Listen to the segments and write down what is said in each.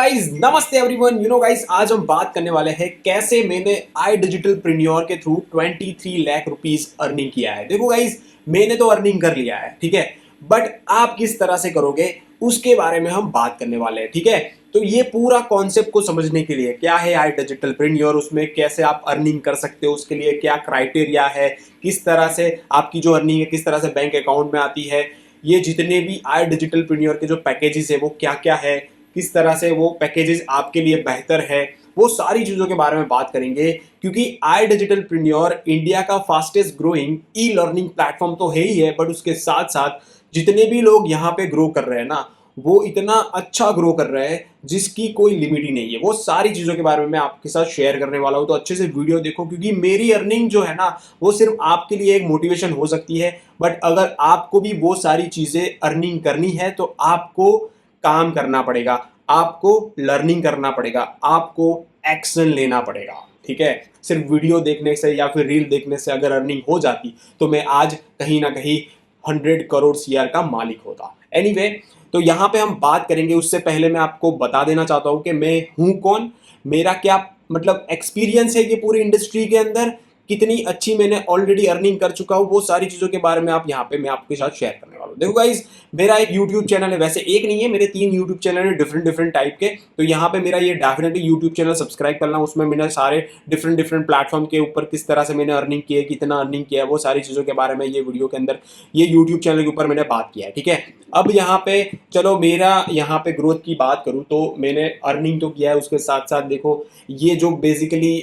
Guys, नमस्ते everyone. Guys, आज हम बात करने वाले हैं कैसे मैंने आई डिजिटल प्रीन्योर के थ्रू 23 लाख रुपीस अर्निंग किया है। देखो गाइस, मैंने तो अर्निंग कर लिया है, ठीक है, बट आप किस तरह से करोगे उसके बारे में हम बात करने वाले हैं, ठीक है। तो ये पूरा कॉन्सेप्ट को समझने के लिए क्या है आई डिजिटल प्रीन्योर, उसमें कैसे आप अर्निंग कर सकते हो, उसके लिए क्या क्राइटेरिया है, किस तरह से आपकी जो अर्निंग है किस तरह से बैंक अकाउंट में आती है, ये जितने भी आई डिजिटल प्रीन्योर के जो पैकेजेस है वो क्या क्या है, किस तरह से वो पैकेजेस आपके लिए बेहतर है, वो सारी चीजों के बारे में बात करेंगे। क्योंकि आई डिजिटल प्रीन्योर इंडिया का fastest growing e learning platform तो है ही है, बट उसके साथ साथ जितने भी लोग यहाँ पे ग्रो कर रहे हैं ना, वो इतना अच्छा ग्रो कर रहे हैं जिसकी कोई लिमिट ही नहीं है। वो सारी चीजों के बारे में मैं आपके साथ शेयर करने वाला हूं, तो अच्छे से वीडियो देखो, क्योंकि मेरी अर्निंग जो है ना वो सिर्फ आपके लिए एक मोटिवेशन हो सकती है, बट अगर आपको भी वो सारी चीजें अर्निंग करनी है तो आपको काम करना पड़ेगा, आपको लर्निंग करना पड़ेगा, आपको एक्शन लेना पड़ेगा, ठीक है। सिर्फ वीडियो देखने से या फिर रील देखने से अगर अर्निंग हो जाती तो मैं आज कहीं ना कहीं 100 करोड़ सीआर का मालिक होता। एनीवे, तो यहां पे हम बात करेंगे। उससे पहले मैं आपको बता देना चाहता हूं कि मैं हूं कौन, मेरा क्या मतलब एक्सपीरियंस है ये पूरी इंडस्ट्री के अंदर, कितनी अच्छी मैंने ऑलरेडी अर्निंग कर चुका हूं, वो सारी चीजों के बारे में आप यहाँ पे मैं आपके साथ शेयर करने वाला हूं। देखो गाइस, मेरा एक यूट्यूब चैनल है, वैसे एक नहीं है, मेरे 3 यूट्यूब चैनल है डिफरेंट डिफरेंट टाइप के। तो यहाँ पे मेरा ये डेफिनेटली यूट्यूब चैनल सब्सक्राइब करना, उसमें मैंने सारे डिफरेंट डिफरेंट प्लेटफॉर्म के ऊपर किस तरह से मैंने अर्निंग की है, कितना अर्निंग किया है, वो सारी चीज़ों के बारे में ये वीडियो के अंदर ये यूट्यूब चैनल के ऊपर मैंने बात किया है, ठीक है। अब यहाँ पे चलो मेरा यहाँ पे ग्रोथ की बात करूँ तो मैंने अर्निंग तो किया है, उसके साथ साथ देखो ये जो बेसिकली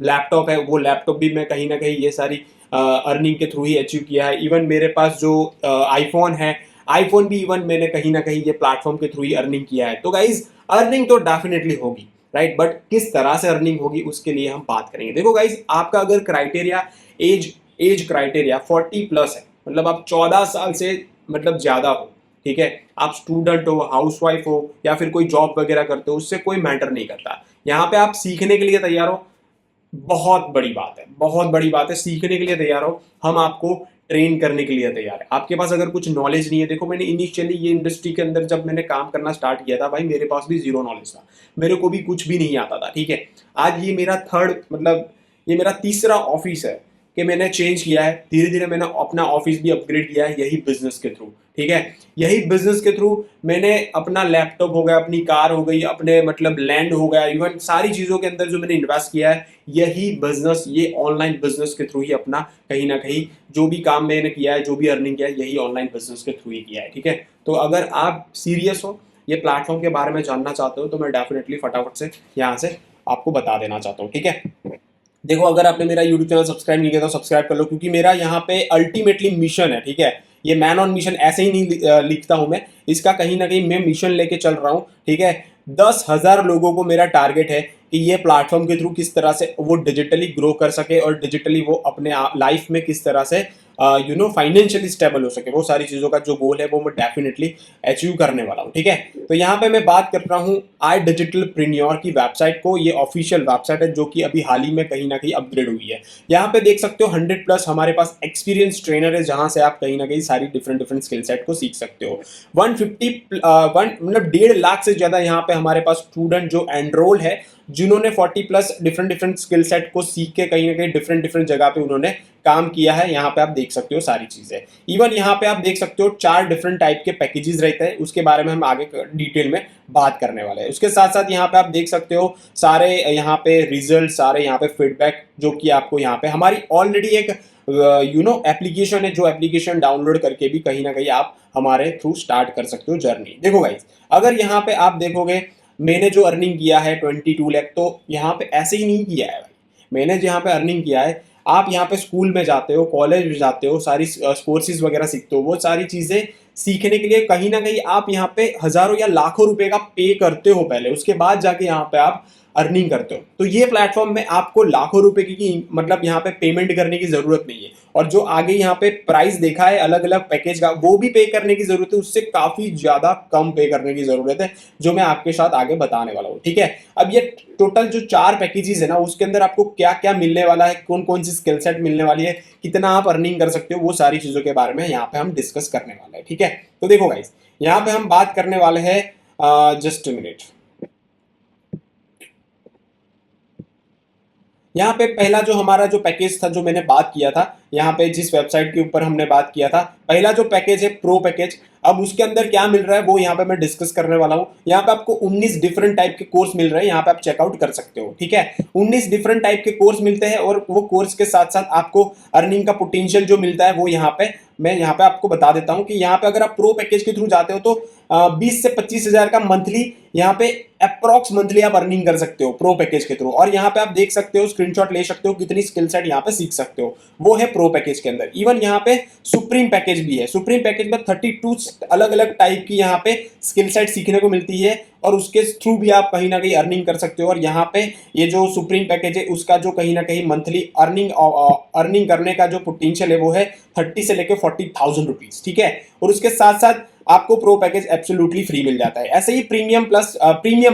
लैपटॉप है, वो लैपटॉप भी मैं कहीं ना कहीं ये सारी अर्निंग के थ्रू ही अचीव किया है। इवन मेरे पास जो आईफोन है, आईफोन भी इवन मैंने कहीं ना कहीं ये प्लेटफॉर्म के थ्रू ही अर्निंग किया है। तो गाइज, अर्निंग तो डेफिनेटली होगी, राइट, बट किस तरह से अर्निंग होगी उसके लिए हम बात करेंगे। देखो गाइज, आपका अगर क्राइटेरिया एज क्राइटेरिया 40+ है, मतलब आप 14 साल से मतलब ज्यादा हो, ठीक है, आप स्टूडेंट हो, हाउसवाइफ हो या फिर कोई जॉब वगैरह करते हो, उससे कोई मैटर नहीं करता। यहाँ पे आप सीखने के लिए तैयार हो, बहुत बड़ी बात है, बहुत बड़ी बात है। सीखने के लिए तैयार हो, हम आपको ट्रेन करने के लिए तैयार है। आपके पास अगर कुछ नॉलेज नहीं है, देखो मैंने इनिशियली ये इंडस्ट्री के अंदर जब मैंने काम करना स्टार्ट किया था, भाई मेरे पास भी जीरो नॉलेज था, मेरे को भी कुछ भी नहीं आता था, ठीक है। आज ये मेरा थर्ड मतलब ये मेरा तीसरा ऑफिस है कि मैंने चेंज किया है, धीरे धीरे मैंने अपना ऑफिस भी अपग्रेड किया है यही बिजनेस के थ्रू, ठीक है। यही बिजनेस के थ्रू मैंने अपना लैपटॉप हो गया, अपनी कार हो गई, अपने मतलब लैंड हो गया, इवन सारी चीजों के अंदर जो मैंने इन्वेस्ट किया है, यही बिजनेस, ये ऑनलाइन बिजनेस के थ्रू ही अपना कहीं ना कहीं जो भी काम मैंने किया है, जो भी अर्निंग किया है, यही ऑनलाइन बिजनेस के थ्रू ही किया है, ठीक है। तो अगर आप सीरियस हो, ये प्लेटफॉर्म के बारे में जानना चाहते हो, तो मैं डेफिनेटली फटाफट से यहाँ से आपको बता देना चाहता हूँ, ठीक है। देखो, अगर आपने मेरा यूट्यूब चैनल सब्सक्राइब नहीं किया तो सब्सक्राइब कर लो, क्योंकि मेरा यहाँ पे अल्टीमेटली मिशन है, ठीक है। ये मैन ऑन मिशन ऐसे ही नहीं लिखता हूं मैं, इसका कहीं ना कहीं मैं मिशन लेके चल रहा हूं, ठीक है। 10,000 लोगों को मेरा टारगेट है कि ये प्लेटफॉर्म के थ्रू किस तरह से वो डिजिटली ग्रो कर सके और डिजिटली वो अपने लाइफ में किस तरह से फाइनेंशियली स्टेबल हो सके, वो सारी चीज़ों का जो गोल है वो मैं डेफिनेटली अचीव करने वाला हूँ, ठीक है। तो यहाँ पे मैं बात कर रहा हूँ आई डिजिटल प्रीन्योर की वेबसाइट को। ये ऑफिशियल वेबसाइट है जो कि अभी हाल ही में कहीं ना कहीं अपग्रेड हुई है। यहाँ पे देख सकते हो 100+ हमारे पास एक्सपीरियंस ट्रेनर है, जहां से आप कहीं ना कहीं सारी डिफरेंट डिफरेंट स्किल सेट को सीख सकते हो। 150 मतलब 1.5 लाख से ज्यादा यहाँ पे हमारे पास स्टूडेंट जो एनरोल है, जिन्होंने 40+ डिफरेंट डिफरेंट स्किल सेट को सीख के कहीं ना कहीं डिफरेंट डिफरेंट जगह पे उन्होंने काम किया है। यहाँ पे आप देख सकते हो सारी चीजें। इवन यहाँ पे आप देख सकते हो 4 डिफरेंट टाइप के पैकेजेस रहते हैं, उसके बारे में हम आगे डिटेल में बात करने वाले हैं। उसके साथ साथ यहाँ पे आप देख सकते हो सारे यहाँ पे रिजल्ट, सारे यहाँ पे फीडबैक, जो कि आपको यहाँ पे हमारी ऑलरेडी एक एप्लीकेशन है, जो एप्लीकेशन डाउनलोड करके भी कहीं ना कहीं आप हमारे थ्रू स्टार्ट कर सकते हो जर्नी। देखो गाइज, अगर यहाँ पे आप देखोगे मैंने जो अर्निंग किया है 22 लाख, तो यहाँ पे ऐसे ही नहीं किया है भाई। मैंने जहाँ पे अर्निंग किया है, आप यहाँ पे स्कूल में जाते हो, कॉलेज में जाते हो, सारी कोर्सेज वगैरह सीखते हो, वो सारी चीजें सीखने के लिए कहीं ना कहीं आप यहाँ पे हजारों या लाखों रुपए का पे करते हो पहले, उसके बाद जाके यहाँ पे आप अर्निंग करते हो। तो ये प्लेटफॉर्म में आपको लाखों रुपए की मतलब यहाँ पे पेमेंट करने की जरूरत नहीं है, और जो आगे यहाँ पे प्राइस देखा है अलग अलग पैकेज का, वो भी पे करने की जरूरत है, उससे काफी ज्यादा कम पे करने की जरूरत है, जो मैं आपके साथ आगे बताने वाला हूँ, ठीक है। अब ये टोटल जो 4 पैकेजेस है ना, उसके अंदर आपको क्या क्या मिलने वाला है, कौन कौन सी स्किल सेट मिलने वाली है, कितना आप अर्निंग कर सकते हो, वो सारी चीजों के बारे में यहाँ पे हम डिस्कस करने वाले हैं, ठीक है। तो देखो गाइस, यहाँ पे हम बात करने वाले हैं, जस्ट मिनट, यहाँ पे पहला जो हमारा जो पैकेज था, जो मैंने बात किया था, यहाँ पे जिस वेबसाइट के ऊपर हमने बात किया था, पहला जो पैकेज है प्रो पैकेज। अब उसके अंदर क्या मिल रहा है वो यहाँ पे मैं डिस्कस करने वाला हूँ। यहाँ पे आपको 19 डिफरेंट टाइप के कोर्स मिल रहे हैं, यहाँ पे आप चेकआउट कर सकते हो, ठीक है। 19 डिफरेंट टाइप के कोर्स मिलते हैं और वो कोर्स के साथ साथ आपको अर्निंग का पोटेंशियल जो मिलता है वो यहाँ पे मैं यहाँ पे आपको बता देता हूँ कि यहाँ पे अगर आप प्रो पैकेज के थ्रू जाते हो तो 20 से 25 हजार का मंथली यहाँ पे अप्रॉक्स मंथली आप अर्निंग कर सकते हो प्रो पैकेज के थ्रू। और यहाँ पे आप देख सकते हो, स्क्रीनशॉट ले सकते हो कितनी स्किल सेट यहाँ पे सीख सकते हो, वो है प्रो पैकेज के अंदर। इवन यहाँ पे सुप्रीम पैकेज भी है। सुप्रीम पैकेज में 32 अलग अलग टाइप की यहाँ पे स्किल सेट सीखने को मिलती है और उसके थ्रू भी आप कहीं ना कहीं अर्निंग कर सकते हो। और यहाँ पे ये जो सुप्रीम पैकेज है उसका जो कहीं ना कहीं मंथली अर्निंग करने का जो पोटेंशियल है वो है 30 से लेकर 40,000 रुपीज, ठीक है। और उसके साथ साथ आपको प्रो पैकेज एब्सोल्युटली फ्री मिल जाता है। ऐसे ही प्रीमियम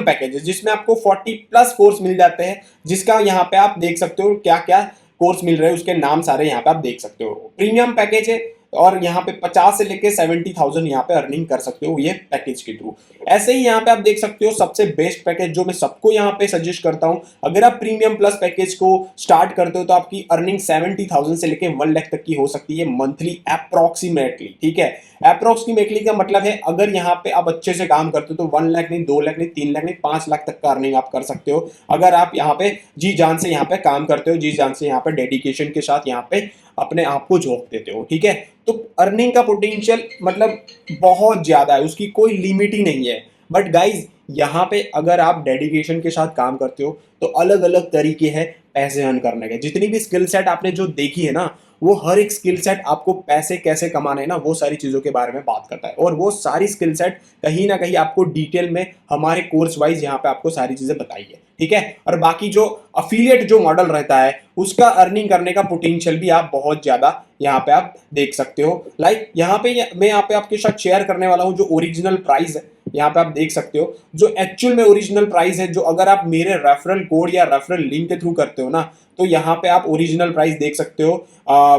पैकेज है जिसमें आपको 40 प्लस कोर्स मिल जाते हैं, जिसका यहाँ पे आप देख सकते हो क्या क्या कोर्स मिल रहे हैं, उसके नाम सारे यहाँ पे आप देख सकते हो। प्रीमियम पैकेज है और यहाँ पे 50 से लेके 70,000 यहाँ पे अर्निंग कर सकते हो ये पैकेज के थ्रू। ऐसे ही यहाँ पे आप देख सकते हो सबसे बेस्ट पैकेज जो मैं सबको यहाँ पे सजेस्ट करता हूँ, अगर आप प्रीमियम प्लस पैकेज को स्टार्ट करते हो तो आपकी अर्निंग 70,000 से लेके 1 लाख तक की हो सकती है मंथली अप्रोक्सीमेटली, ठीक है। अप्रोक्सीमेटली का मतलब है अगर यहाँ पे आप अच्छे से काम करते हो तो 1 लाख नहीं, 2 लाख नहीं, 3 लाख नहीं, 5 लाख तक का अर्निंग आप कर सकते हो अगर आप यहाँ पे जी जान से यहाँ पे काम करते हो, जी जान से यहाँ पे डेडिकेशन के साथ यहाँ पे अपने आप को झोंक देते हो, ठीक है। तो अर्निंग का पोटेंशियल मतलब बहुत ज्यादा है, उसकी कोई लिमिट ही नहीं है। बट गाइज यहाँ पे अगर आप डेडिकेशन के साथ काम करते हो तो अलग अलग तरीके हैं पैसे अर्न करने के। जितनी भी स्किल सेट आपने जो देखी है ना, वो हर एक स्किल सेट आपको पैसे कैसे कमाने हैं ना वो सारी चीजों के बारे में बात करता है। और वो सारी स्किल सेट कहीं ना कहीं आपको डिटेल में हमारे कोर्स वाइज यहाँ पे आपको सारी चीजें बताई है, ठीक है। और बाकी जो अफिलिएट जो मॉडल रहता है उसका अर्निंग करने का पोटेंशियल भी आप बहुत ज्यादा यहाँ पे आप देख सकते हो। लाइक यहाँ पे मैं यहाँ पे आपके साथ शेयर करने वाला हूँ जो ओरिजिनल प्राइस है, यहाँ पे आप देख सकते हो जो एक्चुअल में ओरिजिनल प्राइस है, जो अगर आप मेरे रेफरल कोड या रेफरल लिंक के थ्रू करते हो ना तो यहाँ पे आप ओरिजिनल प्राइस देख सकते हो।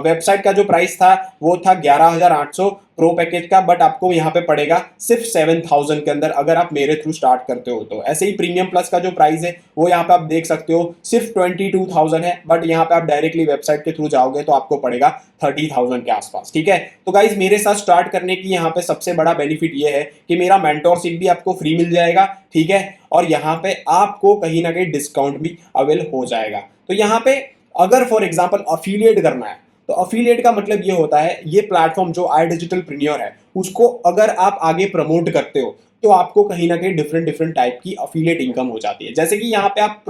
वेबसाइट का जो प्राइस था वो था 11,800 प्रो पैकेज का, बट आपको यहाँ पे पड़ेगा सिर्फ 7,000 के अंदर अगर आप मेरे थ्रू स्टार्ट करते हो तो। ऐसे ही प्रीमियम प्लस का जो प्राइस है वो यहाँ पे आप देख सकते हो सिर्फ 22,000 है, बट यहाँ पे आप डायरेक्टली वेबसाइट के थ्रू जाओगे तो आपको पड़ेगा 30,000 के आसपास, ठीक है। तो गाइज मेरे साथ स्टार्ट करने की यहाँ पे सबसे बड़ा बेनिफिट ये है कि मेरा मेंटोरशिप भी आपको फ्री मिल जाएगा, ठीक है। और यहाँ पे आपको कहीं ना कहीं डिस्काउंट भी अवेल हो जाएगा। तो यहाँ पे अगर फॉर एग्जाम्पल अफिलिएट करना है तो अफिलिएट का मतलब ये होता है ये प्लेटफॉर्म जो iDigitalPreneur है उसको अगर आप आगे प्रमोट करते हो तो आपको कहीं ना कहीं डिफरेंट टाइप की अफिलिएट इनकम हो जाती है। जैसे कि यहाँ पे आप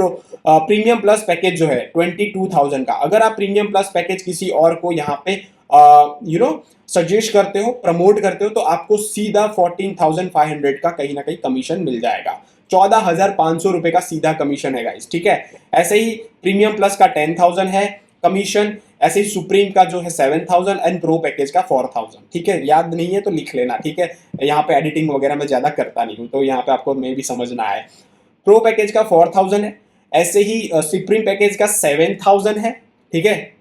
प्रीमियम प्लस पैकेज जो है 22,000 का, अगर आप प्रीमियम प्लस पैकेज किसी और को यहाँ पे सजेस्ट करते हो, प्रमोट करते हो तो आपको सीधा 14,500 का कहीं ना कहीं कमीशन मिल जाएगा। 14,500 रुपए का सीधा कमीशन है गाइस, ठीक है। ऐसे ही प्रीमियम प्लस का 10,000 है कमीशन, ऐसे ही सुप्रीम का जो है 7,000 एंड प्रो पैकेज का 4,000, ठीक है। याद नहीं है तो लिख लेना, ठीक है। यहाँ पे एडिटिंग वगैरह मैं ज्यादा करता नहीं हूँ तो यहाँ पे आपको मे भी समझना है। प्रो पैकेज का 4,000 है, ऐसे ही सुप्रीम पैकेज का 7,000 है, ठीक है,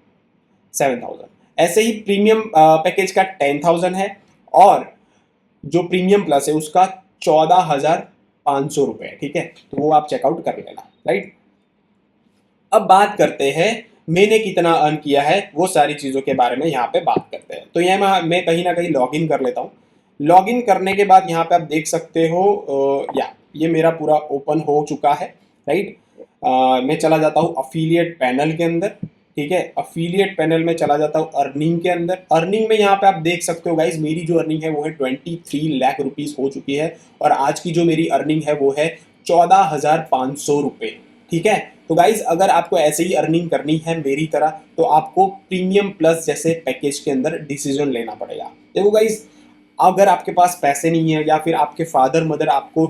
7,000। ऐसे ही प्रीमियम पैकेज का 10,000 है और जो प्रीमियम प्लस है उसका 14,500 रुपए, ठीक है। तो वो आप चेकआउट कर लेना, राइट। अब बात करते हैं मैंने कितना अर्न किया है, वो सारी चीजों के बारे में यहाँ पे बात करते हैं। तो यहाँ मैं कहीं ना कहीं लॉग इन कर लेता हूँ। लॉग इन करने के बाद यहाँ पे आप देख सकते हो ये मेरा पूरा ओपन हो चुका है, राइट। मैं चला जाता हूँ अफिलिएट पैनल के अंदर, ठीक है। अफिलिएट पैनल में चला जाता हूँ अर्निंग के अंदर। अर्निंग में यहाँ पे आप देख सकते हो गाइज मेरी जो अर्निंग है वो है 23 लाख रुपीज हो चुकी है और आज की जो मेरी अर्निंग है वो है 14,500 रुपए, ठीक है। तो गाइज अगर आपको ऐसे ही अर्निंग करनी है मेरी तरह तो आपको प्रीमियम प्लस जैसे पैकेज के अंदर डिसीजन लेना पड़ेगा। देखो गाइज अगर आपके पास पैसे नहीं है या फिर आपके फादर मदर आपको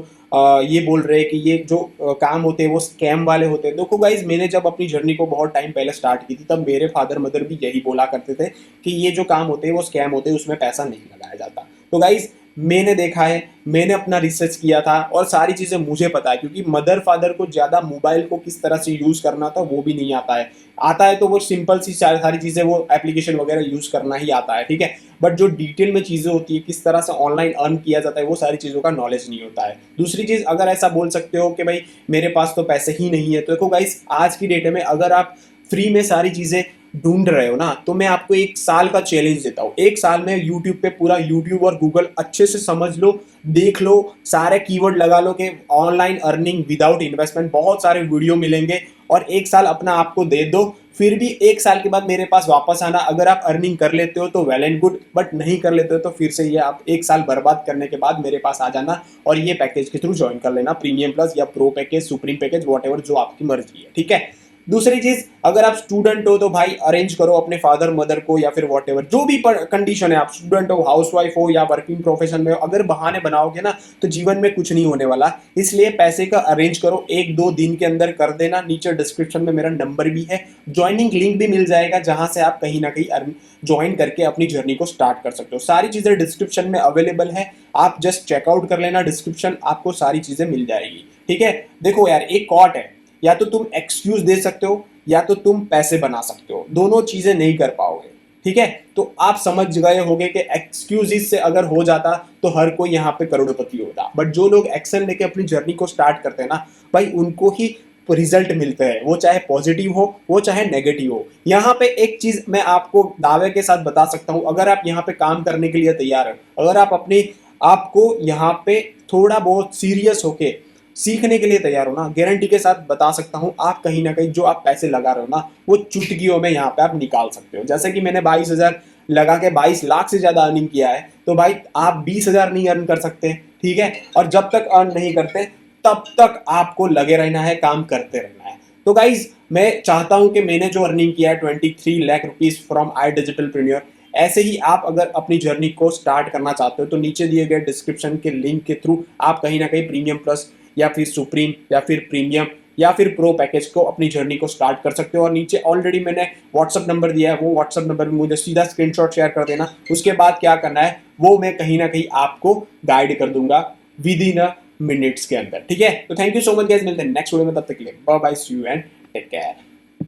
ये बोल रहे हैं कि ये जो काम होते हैं वो स्कैम वाले होते हैं। देखो गाइज मैंने जब अपनी जर्नी को बहुत टाइम पहले स्टार्ट की थी तब मेरे फादर मदर भी यही बोला करते थे कि ये जो काम होते हैं वो स्कैम होते हैं, उसमें पैसा नहीं लगाया जाता। तो गाइज मैंने देखा है, मैंने अपना रिसर्च किया था और सारी चीज़ें मुझे पता है, क्योंकि मदर फादर को ज़्यादा मोबाइल को किस तरह से यूज़ करना था वो भी नहीं आता है। आता है तो वो सिंपल सी सारी चीज़ें वो एप्लीकेशन वगैरह यूज़ करना ही आता है, ठीक है। बट जो डिटेल में चीज़ें होती है किस तरह से ऑनलाइन अर्न किया जाता है वो सारी चीज़ों का नॉलेज नहीं होता है। दूसरी चीज़ अगर ऐसा बोल सकते हो कि भाई मेरे पास तो पैसे ही नहीं है, तो देखो गाइस आज की डेट में अगर आप फ्री में सारी चीजें ढूंढ रहे हो ना, तो मैं आपको 1 साल का चैलेंज देता हूँ। 1 साल में यूट्यूब पे पूरा यूट्यूब और गूगल अच्छे से समझ लो, देख लो, सारे कीवर्ड लगा लो कि ऑनलाइन अर्निंग विदाउट इन्वेस्टमेंट, बहुत सारे वीडियो मिलेंगे, और 1 साल अपना आपको दे दो। फिर भी 1 साल के बाद मेरे पास वापस आना। अगर आप अर्निंग कर लेते हो तो वेल एंड गुड, बट नहीं कर लेते हो तो फिर से ये आप 1 साल बर्बाद करने के बाद मेरे पास आ जाना और ये पैकेज के थ्रू ज्वाइन कर लेना, प्रीमियम प्लस या pro package, supreme package, what ever, जो आपकी मर्जी है, ठीक है। दूसरी चीज, अगर आप स्टूडेंट हो तो भाई अरेंज करो अपने फादर मदर को, या फिर वॉट एवर जो भी कंडीशन है, आप स्टूडेंट हो, हाउसवाइफ हो, या वर्किंग प्रोफेशन में हो, अगर बहाने बनाओगे ना तो जीवन में कुछ नहीं होने वाला। इसलिए पैसे का अरेंज करो, 1-2 दिन के अंदर कर देना। नीचे डिस्क्रिप्शन में मेरा नंबर भी है, ज्वाइनिंग लिंक भी मिल जाएगा, जहां से आप कहीं ना कहीं ज्वाइन करके अपनी जर्नी को स्टार्ट कर सकते हो। सारी चीजें डिस्क्रिप्शन में अवेलेबल है, आप जस्ट चेकआउट कर लेना डिस्क्रिप्शन, आपको सारी चीजें मिल जाएगी, ठीक है। देखो यार, एक कॉट है, या तो तुम एक्सक्यूज दे सकते हो या तो तुम पैसे बना सकते हो, दोनों चीजें नहीं कर पाओगे, ठीक है। तो आप समझ गए होंगे कि एक्सक्यूजेस से अगर हो जाता तो हर कोई यहाँ पे करोड़पति होता, बट जो लोग एक्शन लेके अपनी जर्नी को स्टार्ट करते हैं ना भाई, उनको ही रिजल्ट मिलते हैं, वो चाहे पॉजिटिव हो वो चाहे नेगेटिव हो। यहाँ पे एक चीज मैं आपको दावे के साथ बता सकता हूँ, अगर आप यहाँ पे काम करने के लिए तैयार हो, अगर आप अपने आपको यहाँ पे थोड़ा बहुत सीरियस होके सीखने के लिए तैयार हो ना, गारंटी के साथ बता सकता हूं, आप कहीं ना कहीं जो आप पैसे लगा रहे हो ना वो चुटकियों में यहाँ पे आप निकाल सकते हो। जैसे कि मैंने 22,000 लगा के 22 लाख से ज्यादा अर्निंग किया है, तो भाई आप 20,000 नहीं अर्न कर सकते, ठीक है। और जब तक अर्न नहीं करते तब तक आपको लगे रहना है, काम करते रहना है। तो गाइज, मैं चाहता हूं कि मैंने जो अर्निंग किया है 23 lakh rupees from I digital premier, ऐसे ही आप अगर अपनी जर्नी को स्टार्ट करना चाहते हो तो नीचे दिए गए डिस्क्रिप्शन के लिंक के थ्रू आप कहीं ना कहीं प्रीमियम प्लस या फिर सुप्रीम या फिर प्रीमियम या फिर प्रो पैकेज को अपनी जर्नी को स्टार्ट कर सकते हो। और नीचे ऑलरेडी मैंने व्हाट्सअप नंबर दिया है, वो व्हाट्सअप नंबर में मुझे सीधा स्क्रीनशॉट शेयर कर देना। उसके बाद क्या करना है वो मैं कहीं ना कहीं आपको गाइड कर दूंगा विद इन अ मिनट्स के अंदर, ठीक है। तो thank you so much guys, मिलते हैं नेक्स्ट वीडियो में, तब तक के लिए bye bye, see you and take care.